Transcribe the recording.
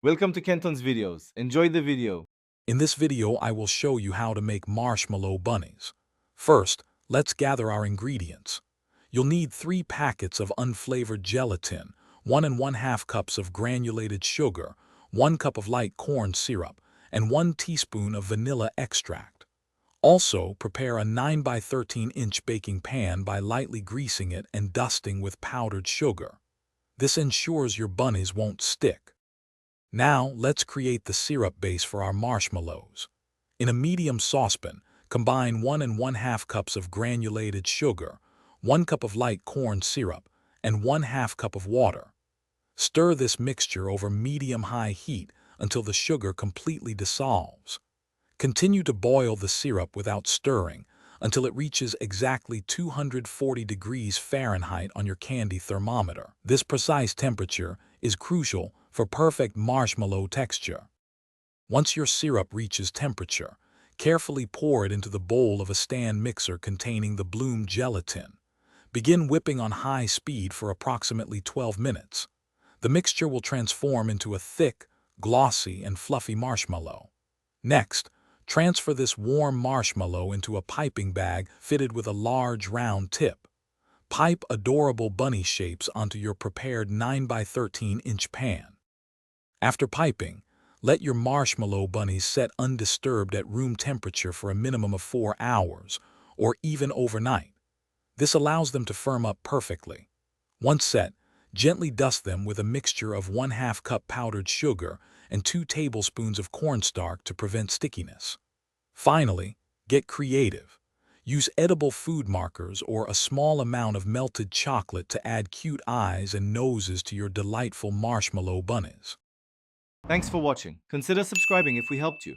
Welcome to Kenton's videos. Enjoy the video. In this video, I will show you how to make marshmallow bunnies. First, let's gather our ingredients. You'll need 3 packets of unflavored gelatin, 1½ cups of granulated sugar, 1 cup of light corn syrup, and 1 teaspoon of vanilla extract. Also, prepare a 9 by 13-inch baking pan by lightly greasing it and dusting with powdered sugar. This ensures your bunnies won't stick. Now, let's create the syrup base for our marshmallows. In a medium saucepan, combine 1½ cups of granulated sugar, 1 cup of light corn syrup, and 1/2 cup of water. Stir this mixture over medium-high heat until the sugar completely dissolves. Continue to boil the syrup without stirring until it reaches exactly 240 degrees Fahrenheit on your candy thermometer. This precise temperature is crucial for perfect marshmallow texture. Once your syrup reaches temperature, carefully pour it into the bowl of a stand mixer containing the bloom gelatin. Begin whipping on high speed for approximately 12 minutes. The mixture will transform into a thick, glossy, and fluffy marshmallow. Next, transfer this warm marshmallow into a piping bag fitted with a large round tip. Pipe adorable bunny shapes onto your prepared 9 by 13-inch pan. After piping, let your marshmallow bunnies set undisturbed at room temperature for a minimum of 4 hours, or even overnight. This allows them to firm up perfectly. Once set, gently dust them with a mixture of 1/2 cup powdered sugar and 2 tablespoons of cornstarch to prevent stickiness. Finally, get creative. Use edible food markers or a small amount of melted chocolate to add cute eyes and noses to your delightful marshmallow bunnies. Thanks for watching. Consider subscribing if we helped you.